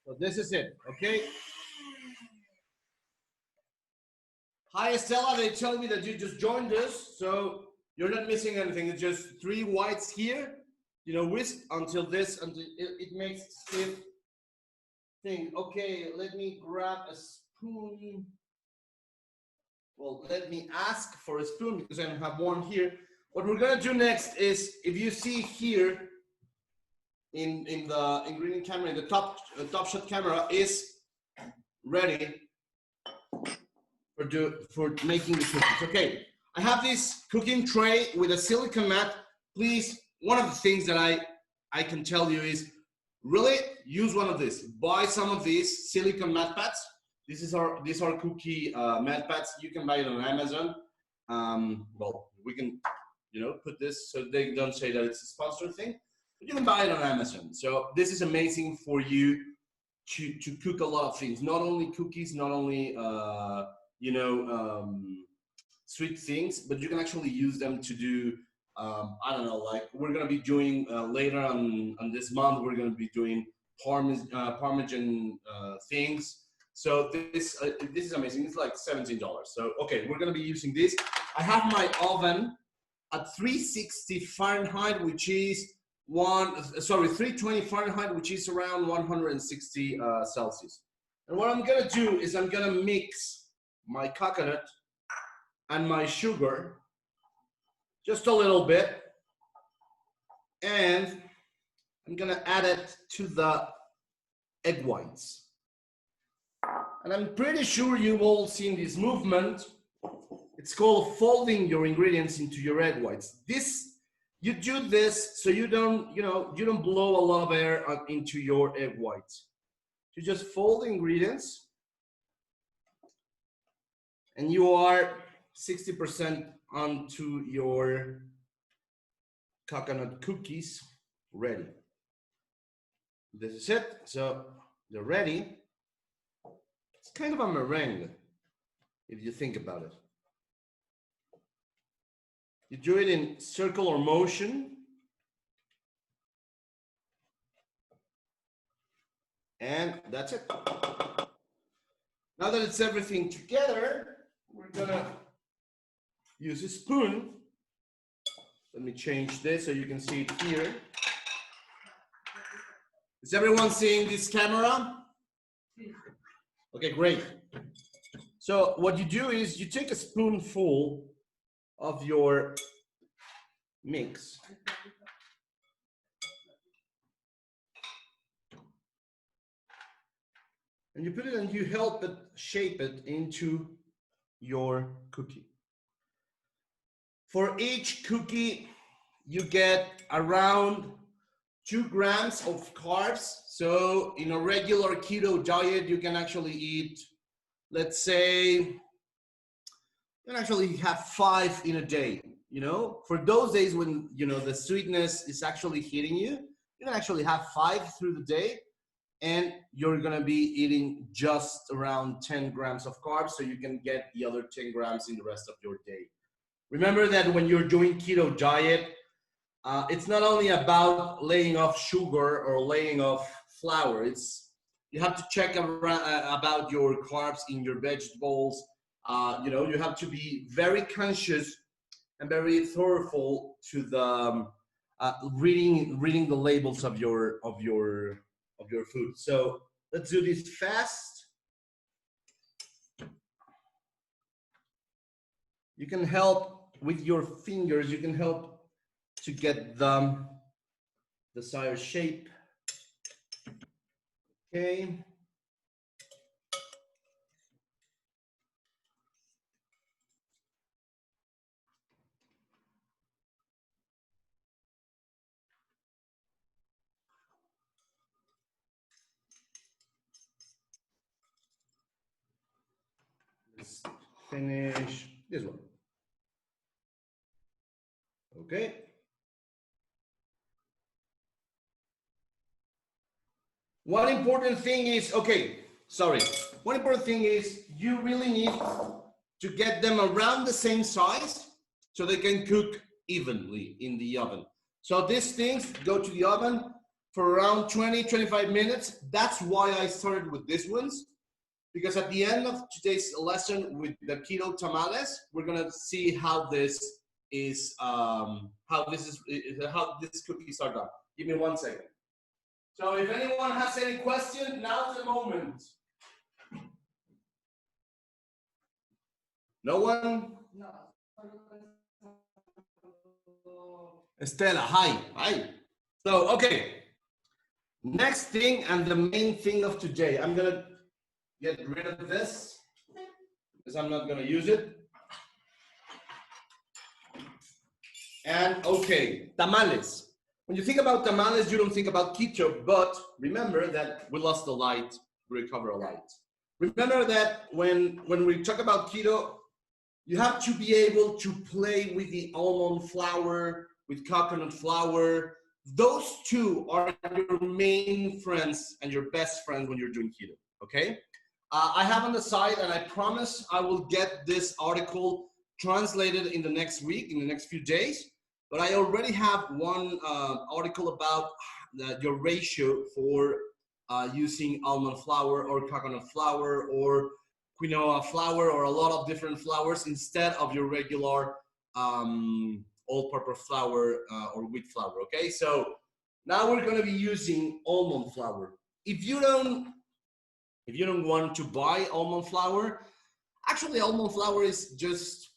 So this is it, okay? Hi, Estella. They tell me that you just joined us, so you're not missing anything. It's just 3 whites here, you know, whisk until it makes stiff thing. Okay, let me grab a spoon. Well, let me ask for a spoon because I don't have one here. What we're gonna do next is, if you see here in the ingredient camera, in the top shot camera is ready for making the cookies. Okay, I have this cooking tray with a silicone mat. Please, one of the things that I can tell you is really use one of these. Buy some of these silicone mat pads. These are cookie mat pads. You can buy it on Amazon. Well, we can, you know, put this so they don't say that it's a sponsored thing, but you can buy it on Amazon. So this is amazing for you to cook a lot of things, not only cookies, not only sweet things, but you can actually use them to do, I don't know, like we're gonna be doing later on this month, we're gonna be doing Parmesan things. So this is amazing. It's like $17. So okay, we're gonna be using this. I have my oven at 360 Fahrenheit, which is 320 Fahrenheit, which is around 160 Celsius. And what I'm gonna do is I'm gonna mix my coconut and my sugar just a little bit, and I'm gonna add it to the egg whites. And I'm pretty sure you've all seen this movement. It's called folding your ingredients into your egg whites. You do this so you don't blow a lot of air into your egg whites. You just fold the ingredients, and you are 60% onto your coconut cookies ready. This is it. So they're ready. It's kind of a meringue, if you think about it. You do it in circular motion. And that's it. Now that it's everything together, we're gonna use a spoon. Let me change this so you can see it here. Is everyone seeing this camera? Okay, great. So what you do is you take a spoonful of your mix. And you put it and you help it shape it into your cookie. For each cookie, you get around 2 grams of carbs. So in a regular keto diet, you can actually eat, let's say, you can actually have 5 in a day. You know, for those days when, you know, the sweetness is actually hitting you, you can actually have 5 through the day, and you're gonna be eating just around 10 grams of carbs, so you can get the other 10 grams in the rest of your day. Remember that when you're doing keto diet, it's not only about laying off sugar or laying off flour. You have to check about your carbs in your vegetables. You know, you have to be very conscious and very thoughtful to the reading the labels of your food. So let's do this fast. You can help with your fingers. You can help to get the desired shape. Okay. Let's finish this one. Okay. One important thing is, one important thing is you really need to get them around the same size so they can cook evenly in the oven. So these things go to the oven for around 20-25 minutes. That's why I started with these ones, because at the end of today's lesson with the keto tamales, we're gonna see how this is, how these cookies are done. Give me 1 second. So if anyone has any question, now's the moment. No one? No. Estela, hi. Hi. So, okay. Next thing and the main thing of today, I'm gonna get rid of this because I'm not gonna use it. And okay, tamales. When you think about tamales, you don't think about keto, but remember that we lost the light, we recover a light. Remember that when we talk about keto, you have to be able to play with the almond flour, with coconut flour. Those two are your main friends and your best friends when you're doing keto, okay? I have on the side, and I promise I will get this article translated in the next week, in the next few days, but I already have one article about your ratio for using almond flour or coconut flour or quinoa flour or a lot of different flours instead of your regular all-purpose flour or wheat flour, okay? So now we're gonna be using almond flour. If you don't want to buy almond flour, actually almond flour is just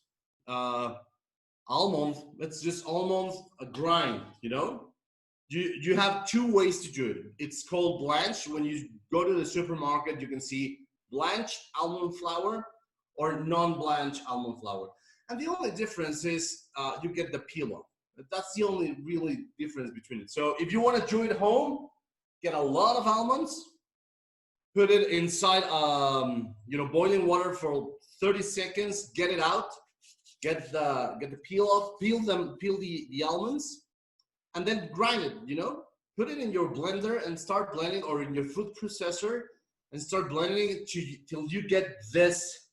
almond, it's just almond grind, you know? You have two ways to do it. It's called blanch. When you go to the supermarket, you can see blanch almond flour or non-blanch almond flour. And the only difference is you get the peel off. That's the only really difference between it. So if you want to do it home, get a lot of almonds, put it inside boiling water for 30 seconds, get it out, get the peel off, peel the almonds, and then grind it, you know? Put it in your blender and start blending, or in your food processor, and start blending it till you get this.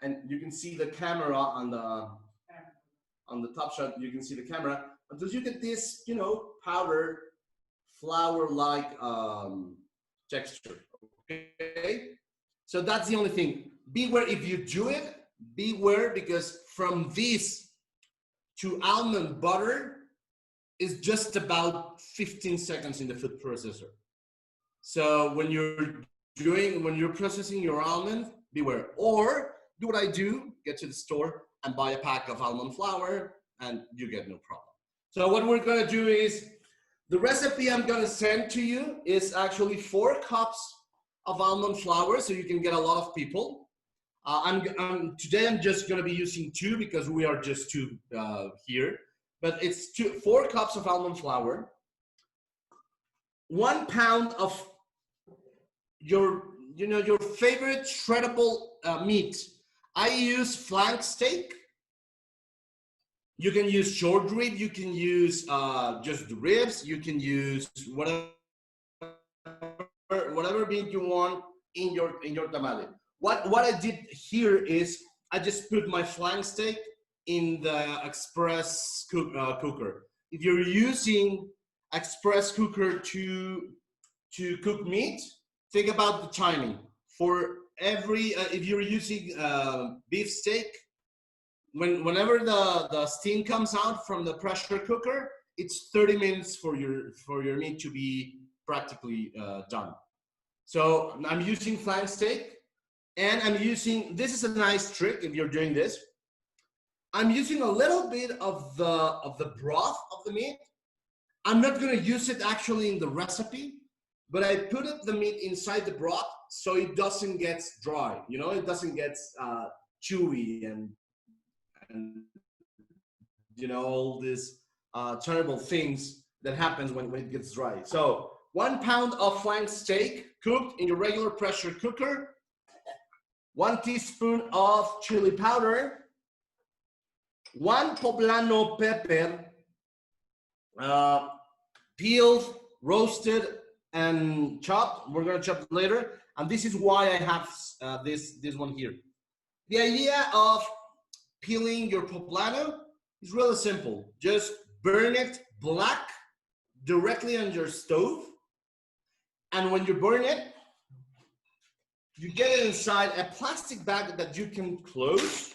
And you can see the camera on the top shot, you can see the camera, until you get this, you know, powder, flour-like texture, okay? So that's the only thing. Beware if you do it, beware, because from this to almond butter is just about 15 seconds in the food processor. So when you're processing your almond, beware. Or do what I do, get to the store and buy a pack of almond flour and you get no problem. So what we're gonna do is, the recipe I'm gonna send to you is actually 4 cups of almond flour, so you can get a lot of people. Today I'm just gonna be using 2 because we are just 2 here. But it's 4 cups of almond flour, 1 pound of your favorite shreddable meat. I use flank steak. You can use short rib. You can use just the ribs. You can use whatever meat you want in your tamale. What I did here is I just put my flank steak in the express cooker. If you're using express cooker to cook meat, think about the timing. For every if you're using beef steak, whenever the steam comes out from the pressure cooker, it's 30 minutes for your meat to be practically done. So I'm using flank steak, and I'm using, this is a nice trick if you're doing this, I'm using a little bit of the broth of the meat. I'm not gonna use it actually in the recipe, but I put the meat inside the broth so it doesn't get dry, you know, it doesn't get chewy and you know, all these terrible things that happens when it gets dry. So 1 pound of flank steak cooked in your regular pressure cooker, 1 teaspoon of chili powder, 1 poblano pepper, peeled, roasted, and chopped. We're gonna chop it later. And this is why I have this one here. The idea of peeling your poblano is really simple. Just burn it black, directly on your stove. And when you burn it, you get it inside a plastic bag that you can close.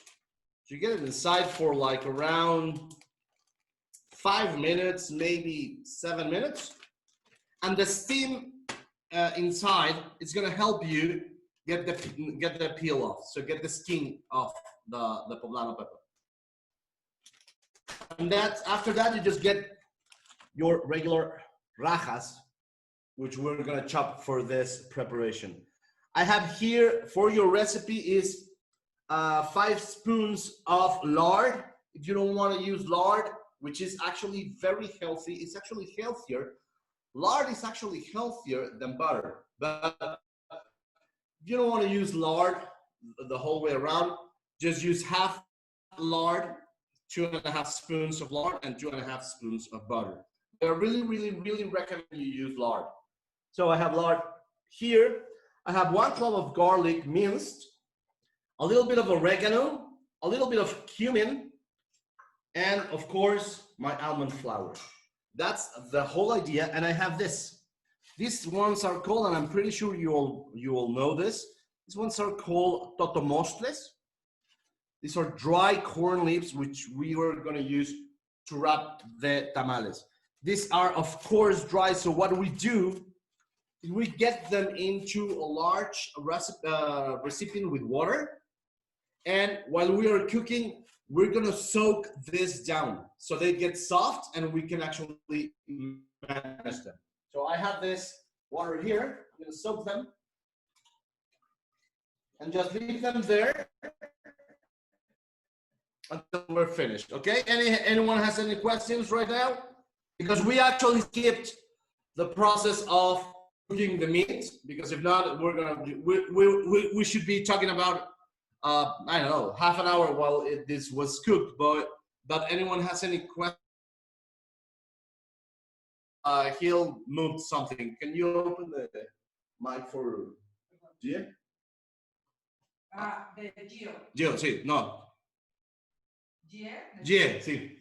So you get it inside for like around 5 minutes, maybe 7 minutes. And the steam inside is gonna help you get the peel off. So get the skin off the poblano pepper. And after that, you just get your regular rajas, which we're gonna chop for this preparation. I have here for your recipe is 5 spoons of lard. If you don't want to use lard, which is actually very healthy, it's actually healthier. Lard is actually healthier than butter, but if you don't want to use lard the whole way around, just use half lard, 2.5 spoons of lard, and 2.5 spoons of butter. I really, really, really recommend you use lard. So I have lard here. I have 1 clove of garlic minced, a little bit of oregano, a little bit of cumin, and of course, my almond flour. That's the whole idea. And I have this. These ones are called, and I'm pretty sure you all know this. These ones are called totomostles. These are dry corn leaves, which we are going to use to wrap the tamales. These are, of course, dry. So what we do, we get them into a large recipient with water. And while we are cooking, we're gonna soak this down so they get soft and we can actually manage them. So I have this water here. I'm gonna soak them and just leave them there until we're finished, okay? Anyone has any questions right now? Because we actually skipped the process of cooking the meat, because if not, we should be talking about I don't know, half an hour while this was cooked. But anyone has any questions? He'll move something. Can you open the mic for Gio? De Gio. Gio, sí, no. Gio, sí.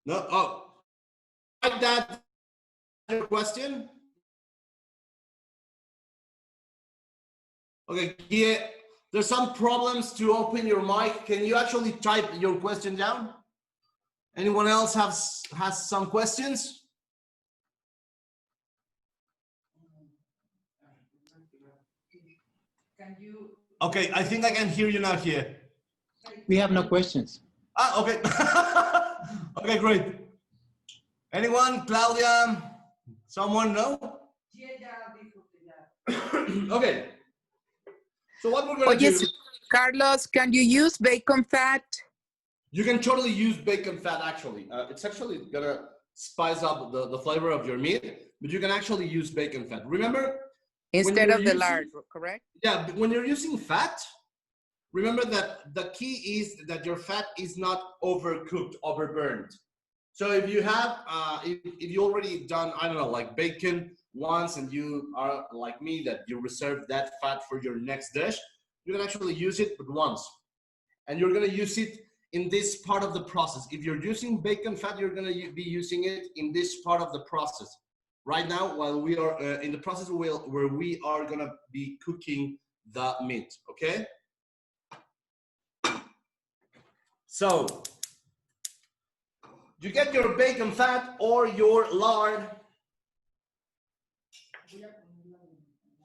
No, oh. Like that, your question? Okay, yeah, there's some problems to open your mic. Can you actually type your question down? Anyone else has some questions? Can you? Okay, I think I can hear you now here. We have no questions. Ah, okay. Okay, great. Anyone? Claudia? Someone? No? Okay. So what we're going to do... Carlos, can you use bacon fat? You can totally use bacon fat, actually. It's actually going to spice up the flavor of your meat, but you can actually use bacon fat. Remember? Instead of the lard, correct? Yeah, but when you're using fat, remember that the key is that your fat is not overcooked, overburned. So if you have, if you already done, I don't know, like bacon once, and you are like me, that you reserve that fat for your next dish, you can actually use it but once. And you're gonna use it in this part of the process. If you're using bacon fat, you're gonna be using it in this part of the process. Right now, while we are in the process where we are gonna be cooking the meat, okay? So, you get your bacon fat or your lard.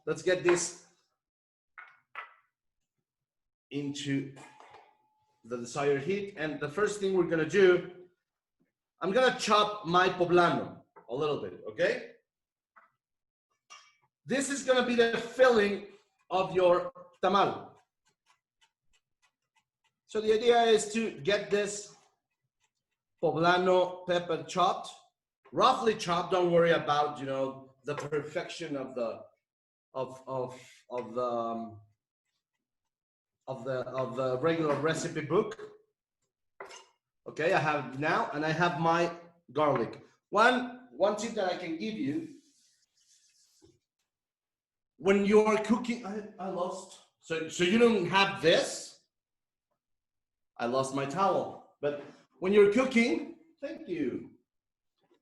Let's get this into the desired heat. And the first thing we're gonna do, I'm gonna chop my poblano a little bit, okay? This is gonna be the filling of your tamal. So the idea is to get this poblano pepper chopped, roughly chopped. Don't worry about, you know, the perfection of the regular recipe book. Okay, I have now, and I have my garlic. One tip that I can give you, when you're cooking, I lost. So you don't have this. I lost my towel. But when you're cooking, thank you.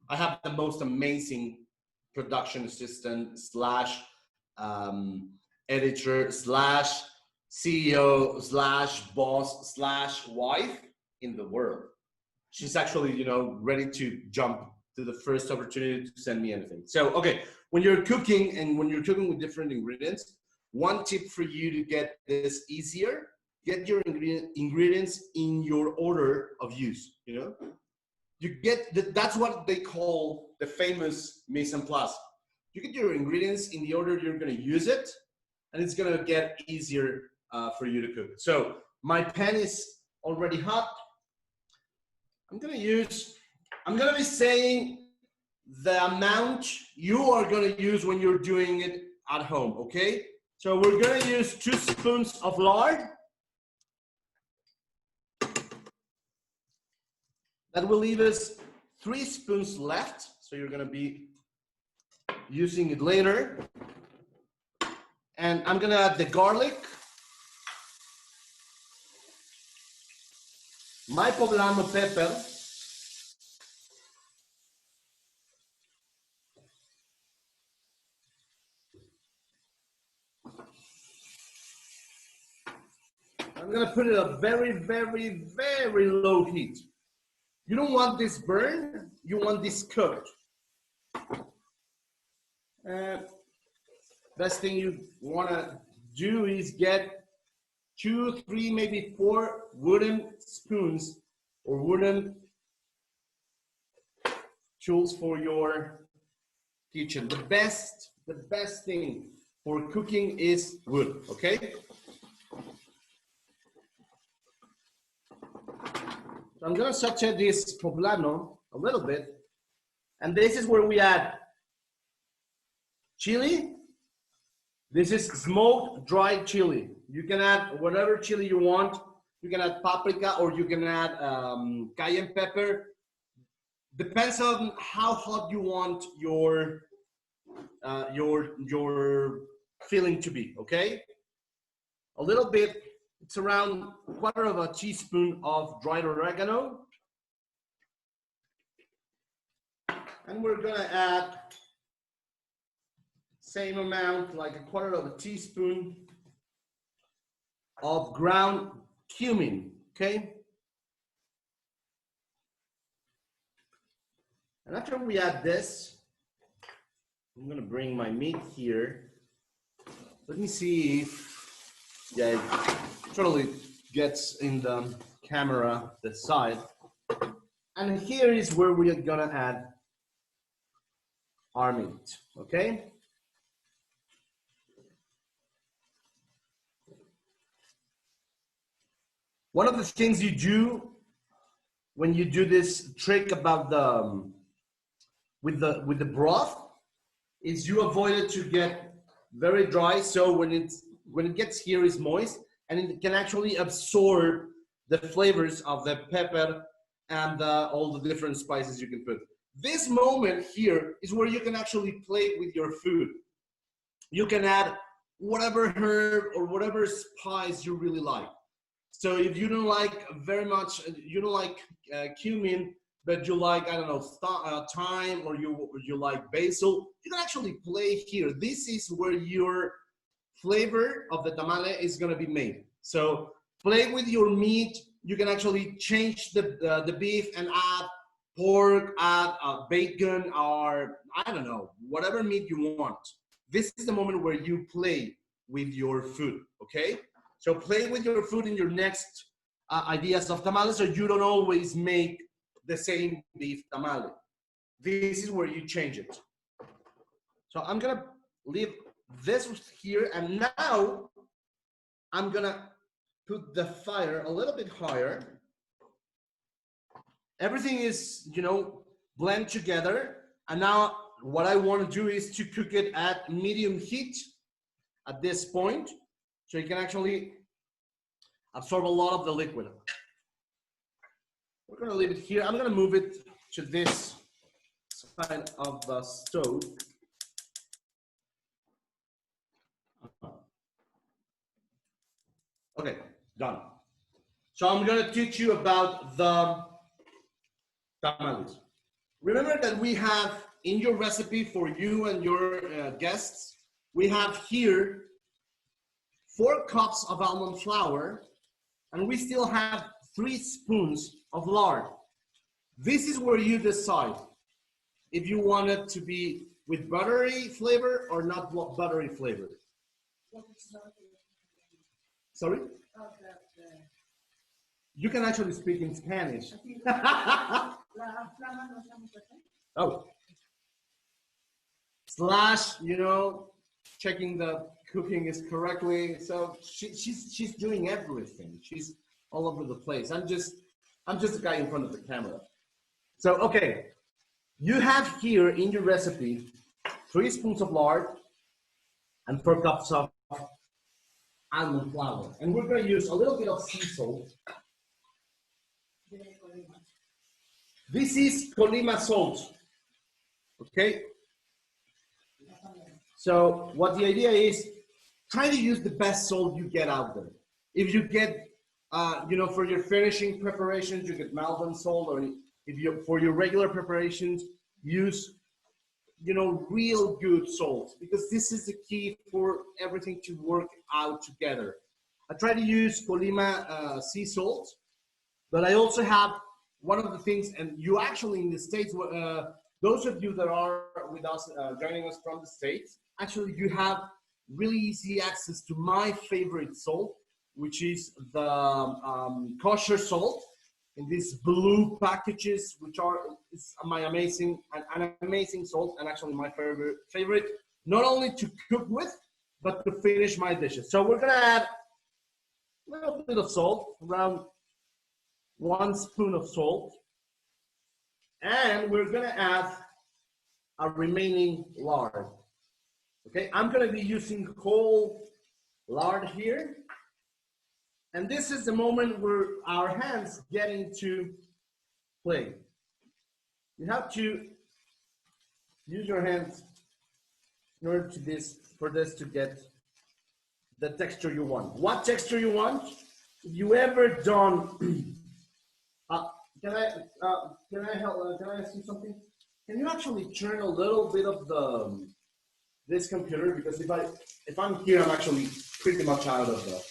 I have the most amazing production assistant slash editor slash CEO slash boss slash wife in the world. She's actually, you know, ready to jump to the first opportunity to send me anything. So, okay, when you're cooking and when you're cooking with different ingredients, one tip for you to get this easier, get your ingredients in your order of use, you know? You get, that's what they call the famous mise en place. You get your ingredients in the order you're gonna use it, and it's gonna get easier for you to cook. So my pan is already hot. I'm gonna be saying the amount you are gonna use when you're doing it at home, okay? So we're gonna use 2 spoons of lard. That will leave us 3 spoons left. So you're gonna be using it later. And I'm gonna add the garlic, my poblano pepper, I'm gonna put it at a very, very, very low heat. You don't want this burned, you want this cooked. Best thing you wanna do is get 2, 3, maybe 4 wooden spoons or wooden tools for your kitchen. The best thing for cooking is wood, okay? So I'm gonna saute this poblano a little bit, and this is where we add chili. This is smoked dried chili. You can add whatever chili you want. You can add paprika or you can add cayenne pepper. Depends on how hot you want your filling to be, okay? A little bit, it's around 1/4 teaspoon of dried oregano. And we're gonna add same amount, like 1/4 teaspoon of ground cumin, okay? And after we add this, I'm gonna bring my meat here. Let me see if, yeah, it totally gets in the camera, the side. And here is where we are gonna add our meat, okay? One of the things you do when you do this trick about the with the broth is you avoid it to get very dry. So when it gets here, it's moist, and it can actually absorb the flavors of the pepper and all the different spices you can put. This moment here is where you can actually play with your food. You can add whatever herb or whatever spice you really like. So if you don't like very much, you don't like cumin, but you like, I don't know, thyme, or you like basil, you can actually play here. This is where your flavor of the tamale is gonna be made. So play with your meat. You can actually change the beef and add pork, add bacon, or I don't know, whatever meat you want. This is the moment where you play with your food, okay? So play with your food in your next ideas of tamales, so you don't always make the same beef tamale. This is where you change it. So I'm gonna leave this here, and now I'm gonna put the fire a little bit higher. Everything is, you know, blend together, and now what I want to do is to cook it at medium heat at this point, so you can actually absorb a lot of the liquid. We're gonna leave it here. I'm gonna move it to this side of the stove. Okay, done. So I'm gonna teach you about the tamales. Remember that we have in your recipe for you and your guests, we have here 4 cups of almond flour, and we still have 3 spoons of lard. This is where you decide if you want it to be with buttery flavor or not buttery flavor. Sorry? You can actually speak in Spanish. Oh. Slash, you know, checking the cooking is correctly. So she's doing everything. She's all over the place. I'm just a guy in front of the camera. So, okay. You have here in your recipe 3 spoons of lard and 4 cups of almond flour. And we're going to use a little bit of sea salt. This is Colima salt. Okay? So what the idea is, try to use the best salt you get out there. If you get, you know, for your finishing preparations, you get Malvern salt, or if you, for your regular preparations, use, you know, real good salt, because this is the key for everything to work out together. I try to use Colima sea salt, but I also have one of the things, and you actually in the States, those of you that are with us, joining us from the States, actually you have really easy access to my favorite salt, which is the kosher salt in these blue packages, which are my amazing, an amazing salt, and actually my favorite, not only to cook with, but to finish my dishes. So we're gonna add a little bit of salt, around 1 spoon of salt, and we're gonna add a remaining lard. Okay, I'm gonna be using whole lard here. And this is the moment where our hands get into play. You have to use your hands in order to for this to get the texture you want. What texture you want? If you ever done, can I help? Can I ask you something? Can you actually turn a little bit of the this computer, because if I'm here, I'm actually pretty much out of the.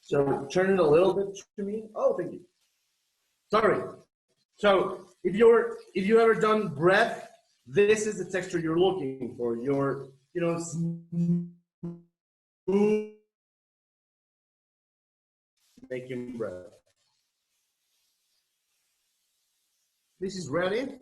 So turn it a little bit to me. Oh, thank you. Sorry. So if you ever done bread, this is the texture you're looking for. Your, you know, smooth making bread. This is ready.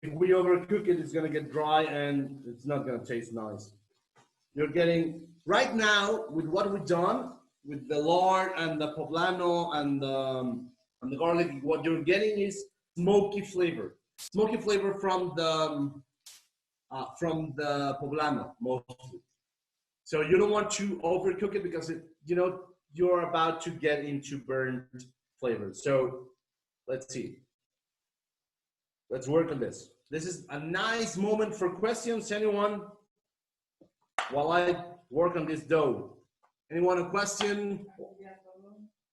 If we overcook it, it's gonna get dry and it's not gonna taste nice. You're getting, right now, with what we've done, with the lard and the poblano and the garlic, what you're getting is smoky flavor. Smoky flavor from the poblano, mostly. So you don't want to overcook it, because it, you know, you're about to get into burnt flavors. So let's see. Let's work on this. This is a nice moment for questions. Anyone? While I work on this dough. Anyone a question?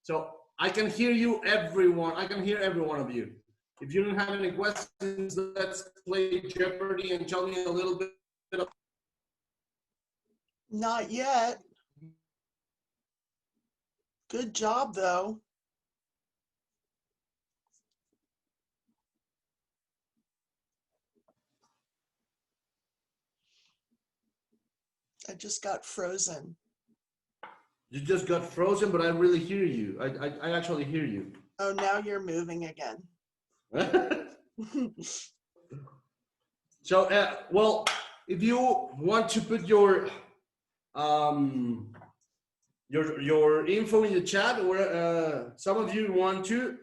So I can hear you, everyone. I can hear every one of you. If you don't have any questions, let's play Jeopardy and tell me a little bit of. Not yet. Good job, though. I just got frozen. You just got frozen, but I really hear you. I actually hear you. Oh, now you're moving again. So, well, if you want to put your info in the chat, or some of you want to,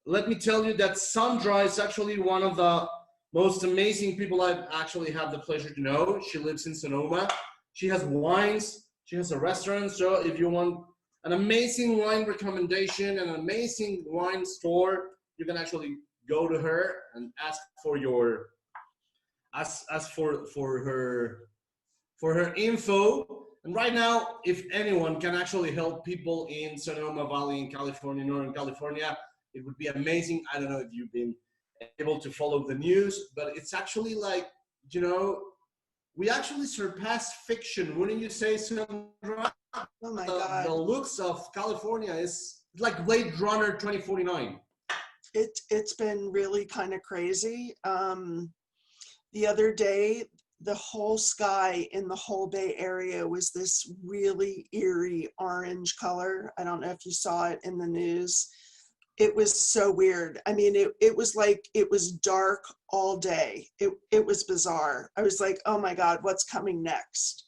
let me tell you that Sandra is actually one of the most amazing people I've actually had the pleasure to know. She lives in Sonoma. She has wines. She has a restaurant. So if you want an amazing wine recommendation, an amazing wine store, you can actually go to her and ask for your, ask for her for her info. And right now, if anyone can actually help people in Sonoma Valley in California, Northern California, it would be amazing. I don't know if you've been able to follow the news, but it's actually like, you know, we actually surpassed fiction. Wouldn't you say, Sandra? Oh my The God. looks of California is like Blade Runner 2049. It's been really kind of crazy. The other day, the whole sky in the whole Bay Area was this really eerie orange color. I don't know if you saw it in the news. It was so weird. I mean, it was like it was dark all day. It was bizarre. I was like, oh my God, what's coming next?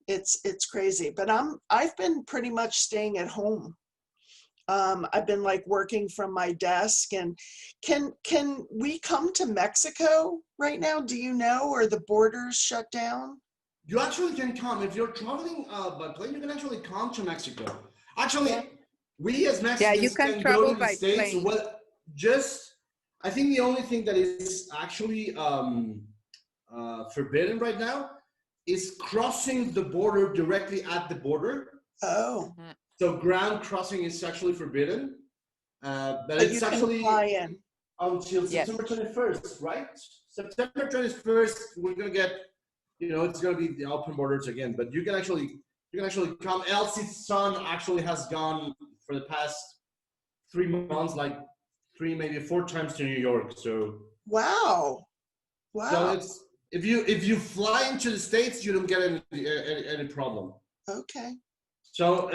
It's crazy. But I've been pretty much staying at home. I've been like working from my desk. And can we come to Mexico right now? Do you know, or the borders shut down? You actually can come. If you're traveling by plane, you can actually come to Mexico. Actually, Yeah. we as Yeah, you Mexicans can can go travel to the by States. plane. Well, just, I think the only thing that is actually forbidden right now is crossing the border directly at the border. Oh, Mhm. So ground crossing is actually forbidden. But but it's you can actually fly in. until Yes. September 21st, right? September 21st, we're gonna get, you know, it's gonna be the open borders again. But you can actually come. Elsie's son actually has gone for the past 3 months, like 3, maybe 4 times to New York. So Wow. so Wow. it's if you fly into the States, you don't get any problem. Okay. So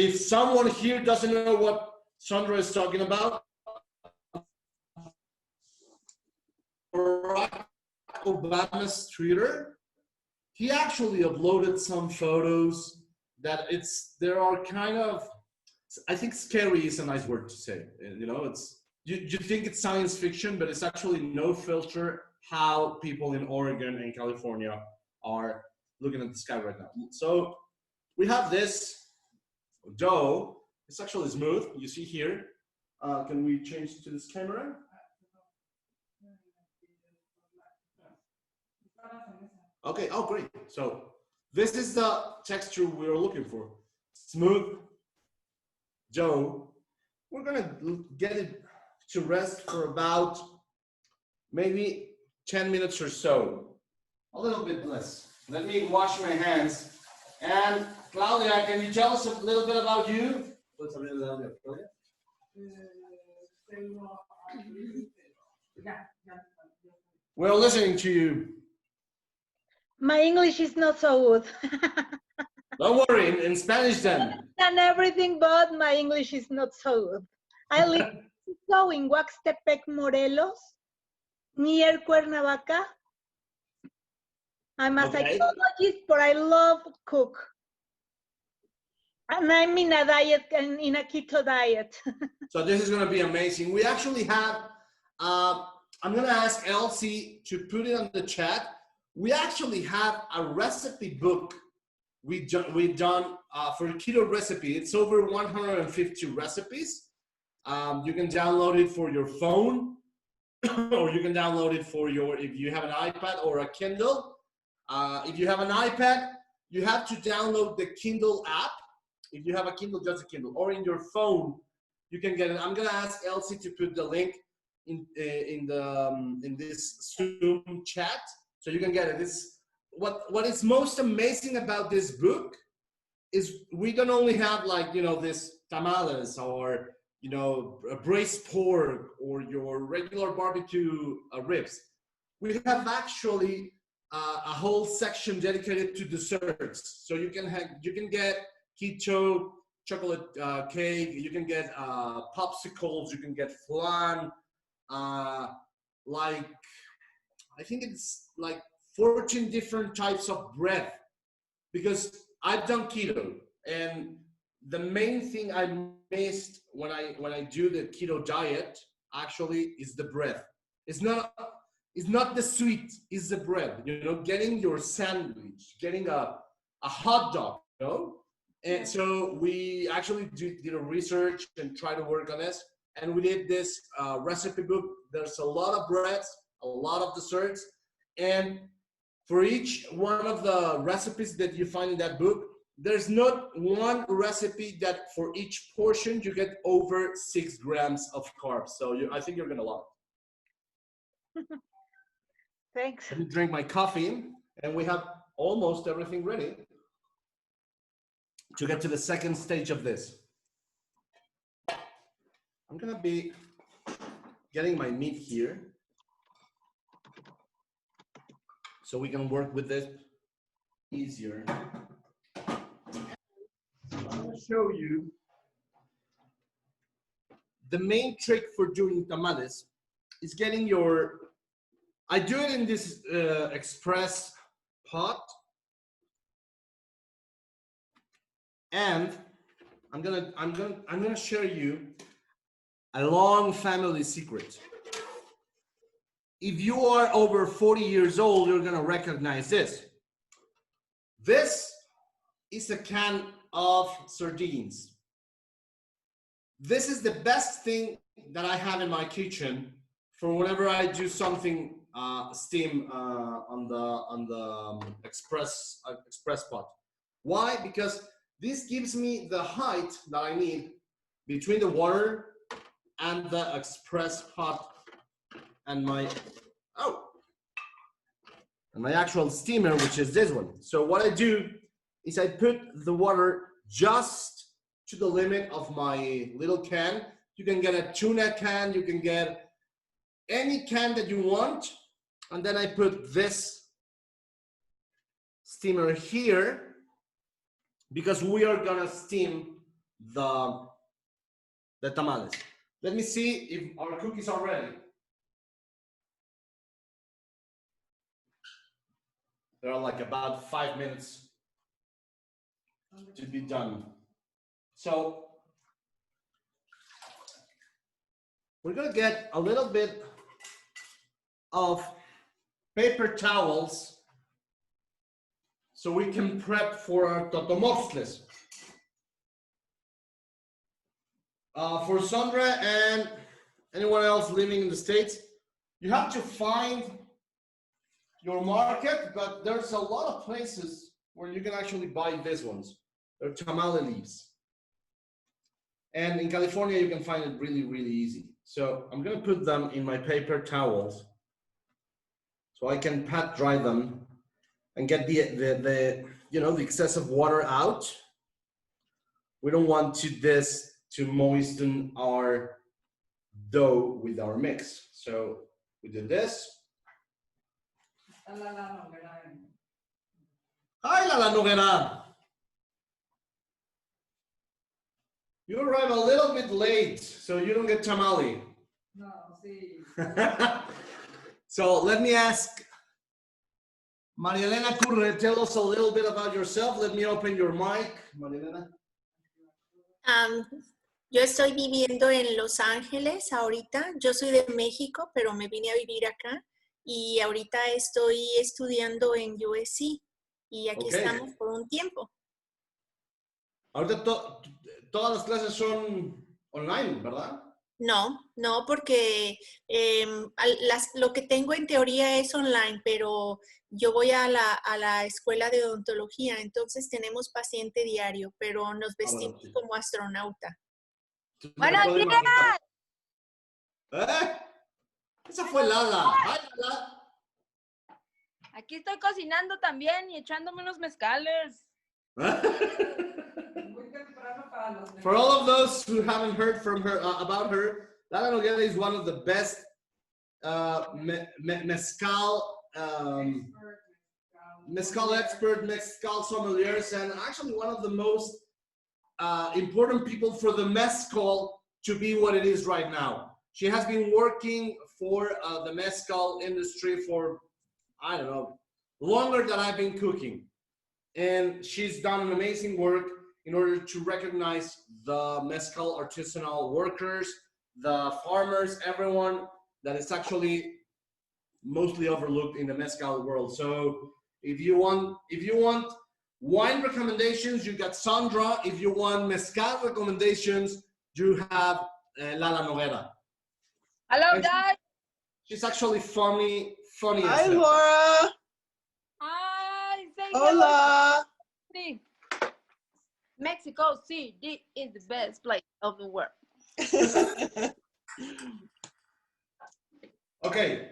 if someone here doesn't know what Sandra is talking about, Barack Obama's Twitter, he actually uploaded some photos that there are kind of, I think scary is a nice word to say. You know, it's you think it's science fiction, but it's actually no filter how people in Oregon and California are looking at the sky right now. So we have this dough. It's actually smooth. You see here. Can we change to this camera? Okay, oh great. So this is the texture we were looking for. Smooth dough. We're gonna get it to rest for about maybe 10 minutes or so. A little bit less. Let me wash my hands. And Claudia, can you tell us a little bit about you? We're listening to you. My English is not so good. Don't worry, in Spanish then. And everything, but my English is not so good. I live in Huaxtepec, Morelos, near Cuernavaca. I'm a psychologist, but I love cook. And I'm in a diet, and in a keto diet. So this is gonna be amazing. We actually have, I'm gonna ask Elsie to put it on the chat. We actually have a recipe book we've done for keto recipe. It's over 150 recipes. You can download it for your phone, or you can download it for if you have an iPad or a Kindle. If you have an iPad, you have to download the Kindle app. If you have a Kindle, just a Kindle, or in your phone, you can get it. I'm gonna ask Elsie to put the link in this Zoom chat, so you can get it. It's what is most amazing about this book is we don't only have, like, you know, this tamales or, you know, braised pork or your regular barbecue ribs. We have actually a whole section dedicated to desserts. So you can get keto chocolate cake, you can get popsicles, you can get flan, like I think it's like 14 different types of bread, because I've done keto, and the main thing I missed when I do the keto diet actually is the bread. It's not the sweet, it's the bread. You know, getting your sandwich, getting a hot dog, you know. And so we actually did a research and try to work on this, and we did this recipe book. There's a lot of breads, a lot of desserts, and for each one of the recipes that you find in that book, there's not one recipe that for each portion you get over 6 grams of carbs. So I think you're gonna love it. Thanks. Let me drink my coffee, and we have almost everything ready to get to the second stage of this. I'm gonna be getting my meat here so we can work with this easier. I'm gonna show you the main trick for doing tamales is getting your, I do it in this express pot, and I'm gonna share you a long family secret. If you are over 40 years old, you're gonna recognize this. This is a can of sardines. This is the best thing that I have in my kitchen for whenever I do something steam on the express pot. Why? Because this gives me the height that I need between the water and the express pot and my actual steamer, which is this one. So what I do is I put the water just to the limit of my little can. You can get a tuna can, you can get any can that you want. And then I put this steamer here because we are gonna steam the tamales. Let me see if our cookies are ready. There are like about 5 minutes to be done. So we're gonna get a little bit of paper towels so we can prep for our totomostles. For Sandra and anyone else living in the States, you have to find your market, but there's a lot of places where you can actually buy these ones. They're tamale leaves. And in California, you can find it really, really easy. So I'm gonna put them in my paper towels so I can pat dry them and get the excessive water out. We don't want this to moisten our dough with our mix. So we do this. Hi, Lala Noguera. You arrive a little bit late, so you don't get tamale. No, sí. So let me ask, Maria Elena Curre, tell us a little bit about yourself. Let me open your mic, Maria Elena. Yo estoy viviendo en Los Ángeles ahorita. Yo soy de México, pero me vine a vivir acá. Y ahorita estoy estudiando en USC. Y aquí estamos por un tiempo. Ahorita todas las clases son online, ¿verdad? No, porque lo que tengo en teoría es online, pero yo voy a la escuela de odontología, entonces tenemos paciente diario, pero nos vestimos como astronauta. ¡Buenos días! Esa fue Lala. ¡Ay, Lala! Aquí estoy cocinando también y echándome unos mezcales. For all of those who haven't heard from her about her, Lala Noguera is one of the best mezcal expert, mezcal sommeliers, and actually one of the most important people for the mezcal to be what it is right now. She has been working for the mezcal industry for, I don't know, longer than I've been cooking. And she's done an amazing work in order to recognize the mezcal artisanal workers, the farmers, everyone that is actually mostly overlooked in the mezcal world. So if you want wine recommendations, you got Sandra. If you want mezcal recommendations, you have Lala Noguera. Hello, guys. She's actually funny Hi, as hell. Laura. Ay, say Hola. hello. Mexico City is the best place of the world. Okay.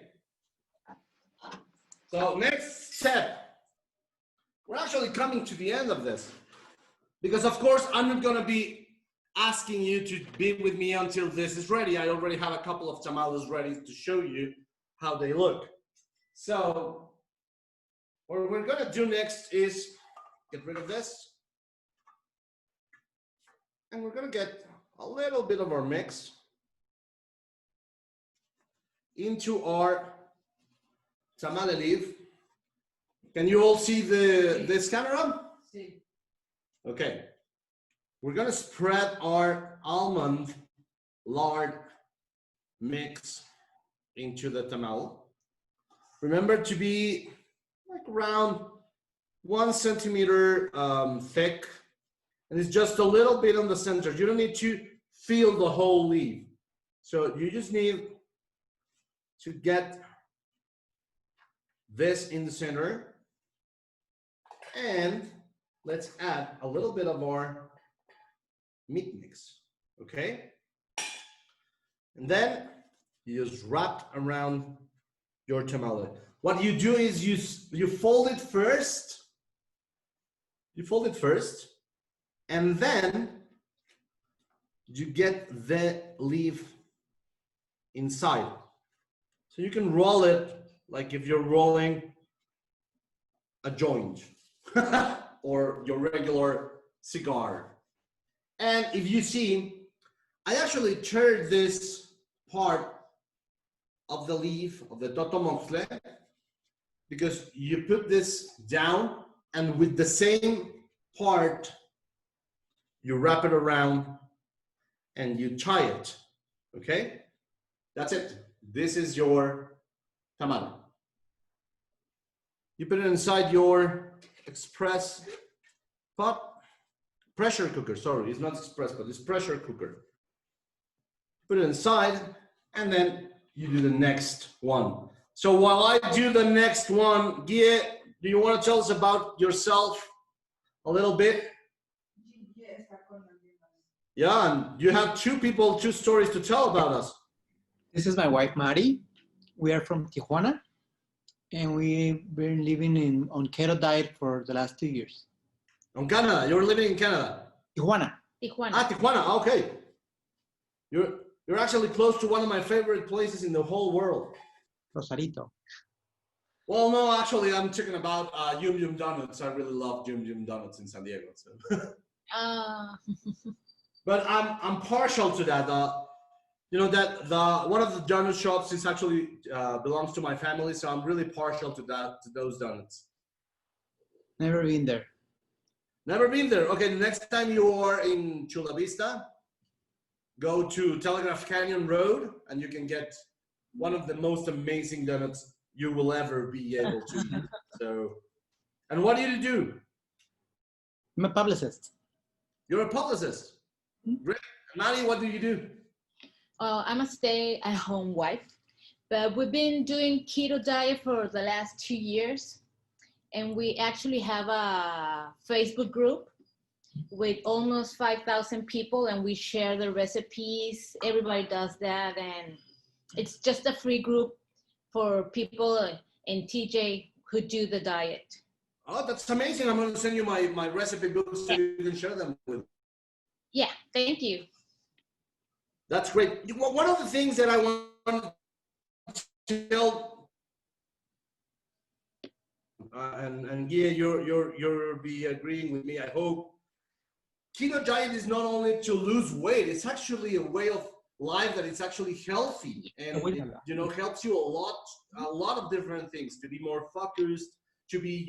So next step, we're actually coming to the end of this because of course I'm not gonna be asking you to be with me until this is ready. I already have a couple of tamales ready to show you how they look. So what we're gonna do next is get rid of this. And we're gonna get a little bit of our mix into our tamale leaf. Can you all see this camera? Sí. Okay. We're gonna spread our almond lard mix into the tamal. Remember to be like around 1 centimeter thick, and it's just a little bit on the center. You don't need to fill the whole leaf. So you just need to get this in the center. And let's add a little bit of our meat mix, okay? And then you just wrap around your tamale. What you do is you fold it first. You fold it first, and then you get the leaf inside. So you can roll it like if you're rolling a joint or your regular cigar. And if you see, I actually turned this part of the leaf of the totomofle because you put this down and with the same part, you wrap it around and you tie it, okay? That's it. This is your tamale. You put it inside your express pot, pressure cooker, sorry, it's not express, but it's pressure cooker. Put it inside, and then you do the next one. So while I do the next one, Guille, do you want to tell us about yourself a little bit? Yeah, and you have two stories to tell about us. This is my wife, Mari. We are from Tijuana, and we've been living on keto diet for the last 2 years. On Canada, you're living in Canada. Tijuana. Tijuana. Ah, Tijuana, okay. You're actually close to one of my favorite places in the whole world. Rosarito. Well, no, actually, I'm talking about Yum Yum Donuts. I really love Yum Yum Donuts in San Diego. So. But I'm partial to that. You know that one of the donut shops is actually belongs to my family, so I'm really partial to those donuts. Never been there. Never been there. Okay, the next time you are in Chula Vista, go to Telegraph Canyon Road, and you can get one of the most amazing donuts you will ever be able to eat. So, and what do you do? I'm a publicist. You're a publicist. Great. Mari, what do you do? I'm a stay-at-home wife, but we've been doing keto diet for the last 2 years, and we actually have a Facebook group with almost 5,000 people, and we share the recipes. Everybody does that, and it's just a free group for people and TJ who do the diet. Oh, that's amazing. I'm going to send you my recipe books so you can share them with. Yeah, thank you. That's great. One of the things that I want to tell, and yeah, you'll be agreeing with me, I hope. Keto diet is not only to lose weight; it's actually a way of life that it's actually healthy, and it, helps you a lot of different things to be more focused, to be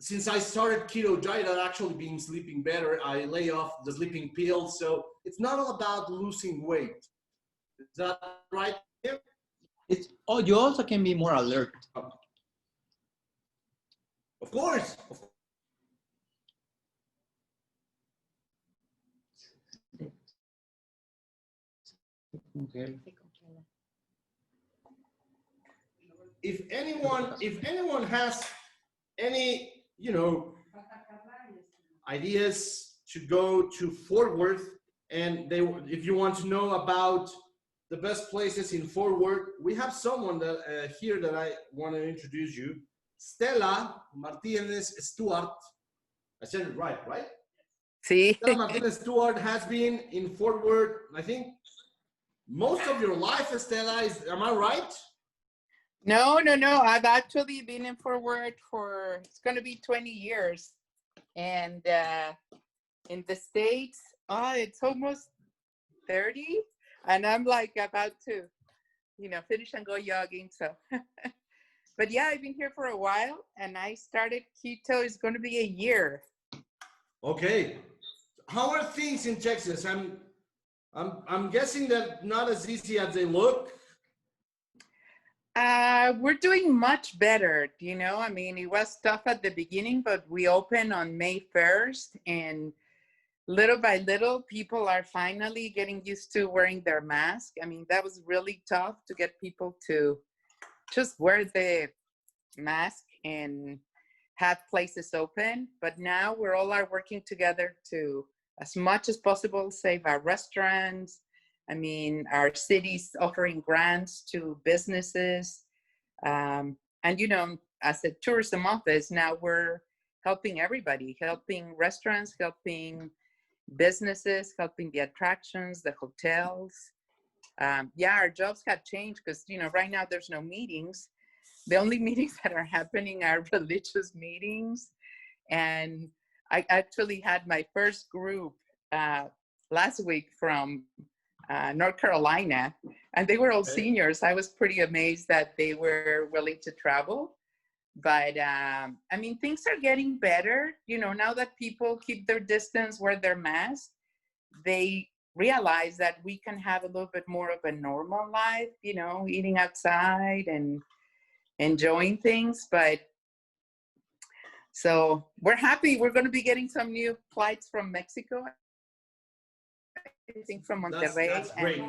since I started keto diet, I've actually been sleeping better. I lay off the sleeping pills, so it's not all about losing weight. Is that right? You also can be more alert. Of course. Okay. if anyone has any, ideas to go to Fort Worth, and if you want to know about the best places in Fort Worth, we have someone that here that I want to introduce you, Stella Martinez Stewart. I said it right? See? Stella Martinez Stewart has been in Fort Worth, I think, most of your life, Stella. Am I right? No. I've actually been in Fort Worth for, it's going to be 20 years. And in the States, it's almost 30. And I'm like about to, finish and go jogging. So, but yeah, I've been here for a while, and I started keto. It's going to be a year. Okay. How are things in Texas? I'm guessing that not as easy as they look. We're doing much better. I mean, it was tough at the beginning, but we opened on May 1st, and little by little, people are finally getting used to wearing their mask. I mean, that was really tough to get people to just wear the mask and have places open. But now we're all working together to, as much as possible, save our restaurants. I mean, our city's offering grants to businesses. And, as a tourism office, now we're helping everybody, helping restaurants, helping businesses, helping the attractions, the hotels. Our jobs have changed because, right now there's no meetings. The only meetings that are happening are religious meetings. And I actually had my first group last week from North Carolina, and they were all seniors. I was pretty amazed that they were willing to travel. But I mean, things are getting better. Now that people keep their distance, wear their mask, they realize that we can have a little bit more of a normal life, eating outside and enjoying things. But so we're happy. We're going to be getting some new flights from Mexico. I think from Monterrey. That's great.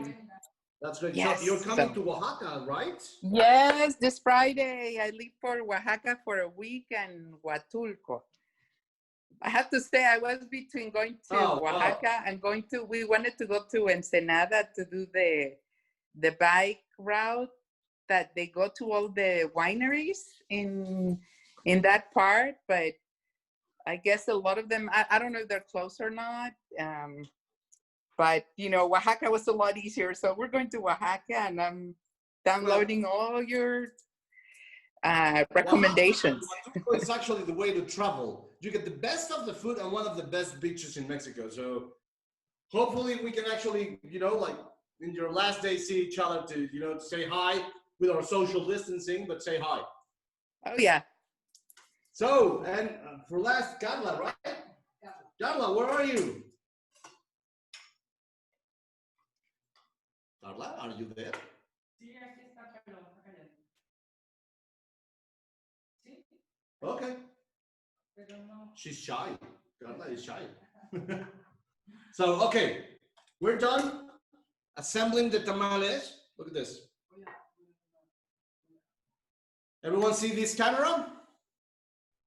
That's great. Yes, so you're coming to Oaxaca, right? Yes, this Friday I leave for Oaxaca for a week and Huatulco. I have to say I was between going to Oaxaca and we wanted to go to Ensenada to do the bike route that they go to all the wineries in that part, but I guess a lot of them, I don't know if they're close or not. But, Oaxaca was a lot easier. So we're going to Oaxaca, and I'm downloading all your recommendations. Oaxaca is actually the way to travel. You get the best of the food and one of the best beaches in Mexico. So hopefully we can actually, like in your last day, see each other to say hi with our social distancing, but say hi. Oh, yeah. So, and for last, Carla, right? Carla, where are you? Carla, are you there? Okay. She's shy. Carla is shy. So, okay. We're done assembling the tamales. Look at this. Everyone see this camera?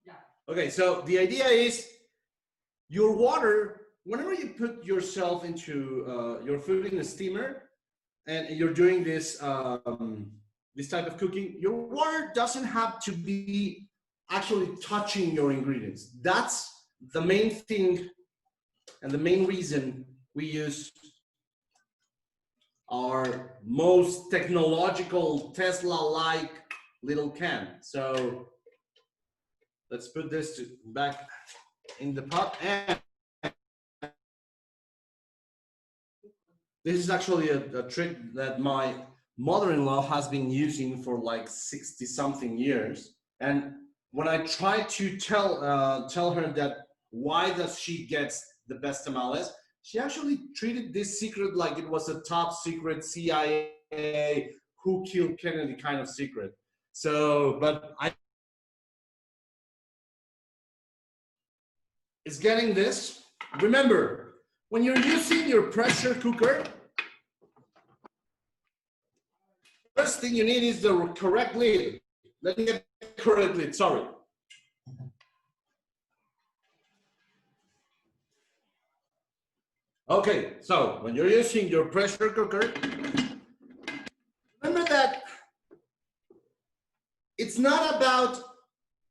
Yeah. Okay, so the idea is your water, whenever you put yourself into your food in a steamer, and you're doing this this type of cooking, your water doesn't have to be actually touching your ingredients. That's the main thing and the main reason we use our most technological Tesla-like little can. So let's put this back in the pot. And this is actually a trick that my mother-in-law has been using for like 60-something years. And when I try to tell her that why does she get the best tamales, she actually treated this secret like it was a top secret CIA, who killed Kennedy kind of secret. So, but it's getting this. Remember, when you're using your pressure cooker, first thing you need is the correct lid. let me get it correctly, sorry. Okay, so when you're using your pressure cooker, remember that it's not about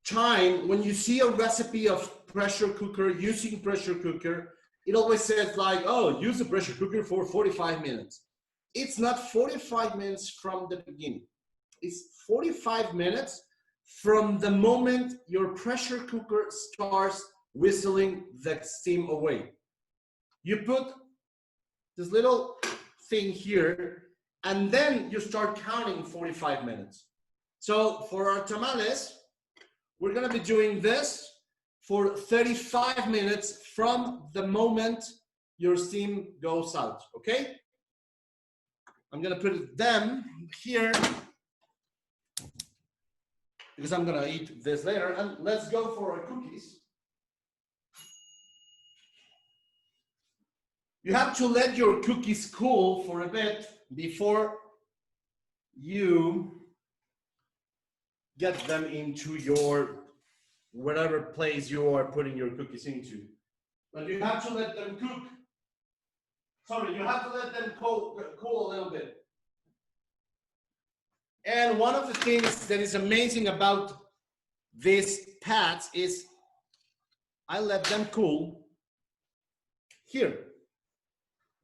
time. When you see a recipe of pressure cooker, using pressure cooker, it always says like, oh, use a pressure cooker for 45 minutes. It's not 45 minutes from the beginning. It's 45 minutes from the moment your pressure cooker starts whistling the steam away. You put this little thing here, and then you start counting 45 minutes. So for our tamales, we're gonna be doing this for 35 minutes from the moment your steam goes out, okay? I'm gonna put them here because I'm gonna eat this later, and let's go for our cookies. You have to let your cookies cool for a bit before you get them into your whatever place you are putting your cookies into. But you have to let them cook. Sorry, you have to let them cool a little bit. And one of the things that is amazing about these pads is I let them cool here.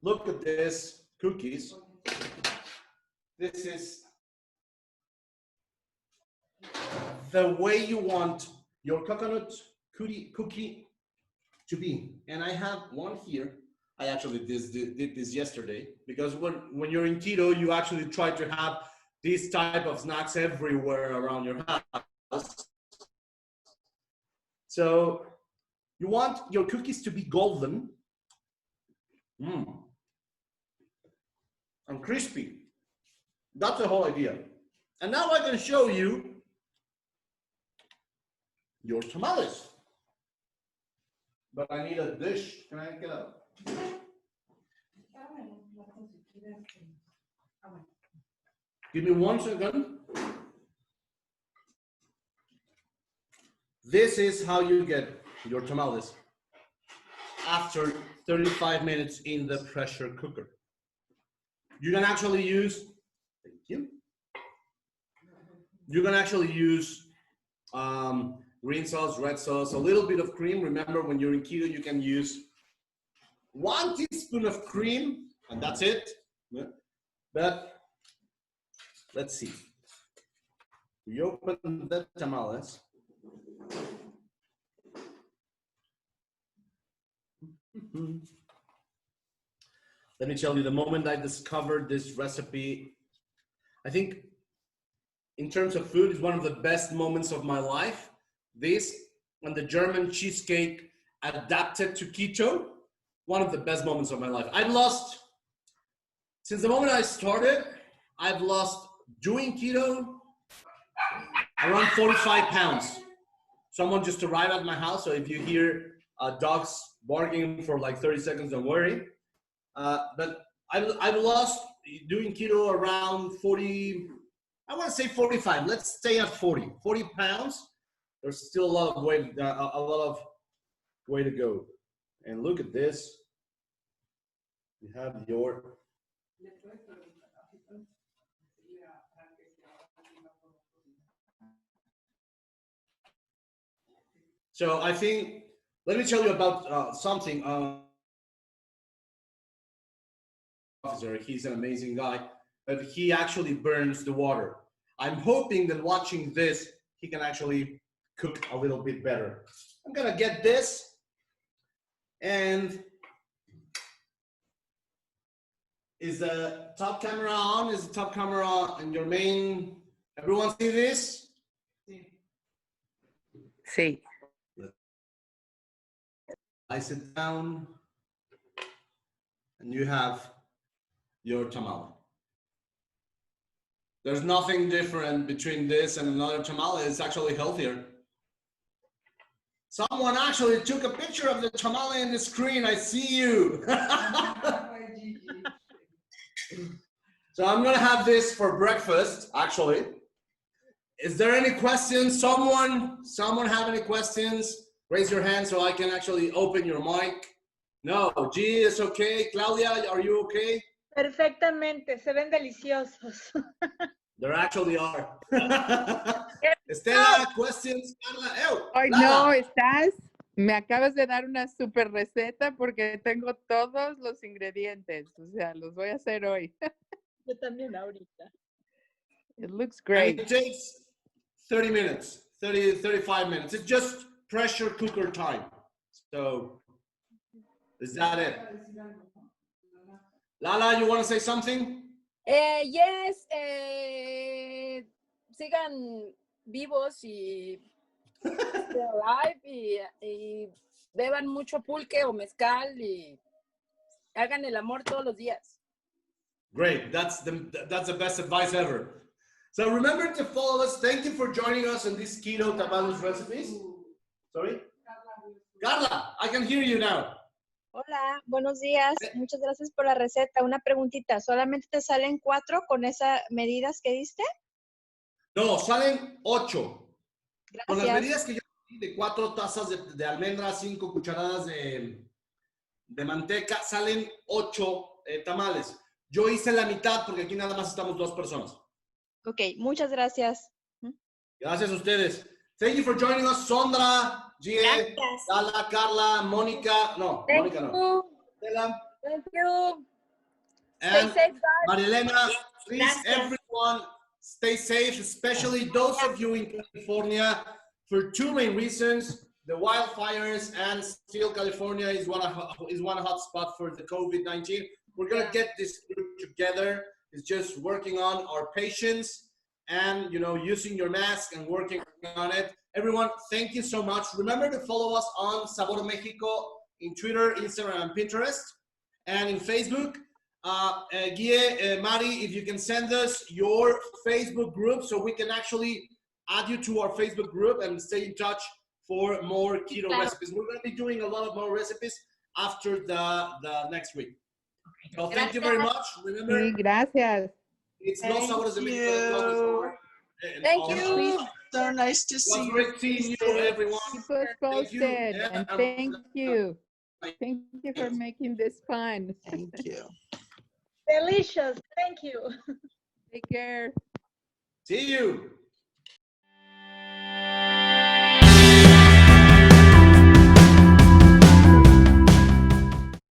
Look at this cookies. This is the way you want your coconut cookie to be. And I have one here. I actually did this yesterday because when you're in keto, you actually try to have these type of snacks everywhere around your house. So you want your cookies to be golden. And crispy. That's the whole idea. And now I can show you your tamales. But I need a dish. Can I get up? Give me 1 second. This is how you get your tamales after 35 minutes in the pressure cooker. You can actually use, thank you. You can actually use green sauce, red sauce, a little bit of cream. Remember, when you're in keto, you can use 1 teaspoon of cream, and that's it. Yeah. But let's see. We open the tamales. Let me tell you, the moment I discovered this recipe, I think in terms of food, it's one of the best moments of my life. This and the German cheesecake adapted to keto, one of the best moments of my life. I've lost, since the moment I started, I've lost doing keto around 45 pounds. Someone just arrived at my house, so if you hear dogs barking for like 30 seconds, don't worry. But I've lost doing keto around 40, I want to say 45. Let's stay at 40 pounds. There's still a lot of way to go. And look at this. You have your so I think, let me tell you about something. Officer, he's an amazing guy, but he actually burns the water. I'm hoping that watching this, he can actually cook a little bit better. I'm gonna get this, and is the top camera on? Is the top camera on your main? Everyone see this? Sí. I sit down, and you have your tamale. There's nothing different between this and another tamale. It's actually healthier. Someone actually took a picture of the tamale in the screen. I see you. So I'm gonna have this for breakfast, actually. Is there any questions? Someone have any questions? Raise your hand so I can actually open your mic. No, G is okay. Claudia, are you okay? Perfectamente, se ven deliciosos. There actually are. Estela, questions? Carla, Ay, no, me acabas de dar una super receta porque tengo todos los ingredientes. O sea, los voy a hacer hoy. Yo también ahorita. It looks And great. it takes 30 minutes, 35 minutes. It's just pressure cooker time. So, is that it? Lala, you want to say something? Yes, sigan vivos y stay alive y beban mucho pulque o mezcal y hagan el amor todos los días. Great. That's the best advice ever. So remember to follow us. Thank you for joining us on these keto tamales recipes. Sorry? Carla, I can hear you now. Hola, buenos días. Muchas gracias por la receta. Una preguntita, ¿solamente te salen 4 con esas medidas que diste? No, salen 8. Gracias. Con las medidas que yo di de 4 tazas de almendras, 5 cucharadas de manteca, salen 8 tamales. Yo hice la mitad porque aquí nada más estamos 2 personas. Ok, muchas gracias. Gracias a ustedes. Thank you for joining us, Sondra, Gie, Lala, Carla, Mónica. No, Thank Mónica no. you. Stella, Thank you. and Stay safe, guys. Marilena. Please, Gracias. everyone, stay safe, especially those of you in California, for 2 main reasons. The wildfires and still California is one hot spot for the COVID-19. We're going to get this group together. It's just working on our patience and, using your mask and working on it. Everyone, thank you so much. Remember to follow us on Sabor Mexico in Twitter, Instagram, and Pinterest. And in Facebook, Mari, if you can send us your Facebook group so we can actually add you to our Facebook group and stay in touch for more keto recipes. We're going to be doing a lot of more recipes after the next week. So thank you very much. Remember, Sí, gracias. it's Los Sabores de México. Thank you. So nice to see you. Great seeing you, everyone. Keep us Thank you. posted. And thank you. Thank you for making this fun. Thank you. Delicious. Thank you. Take care. See you.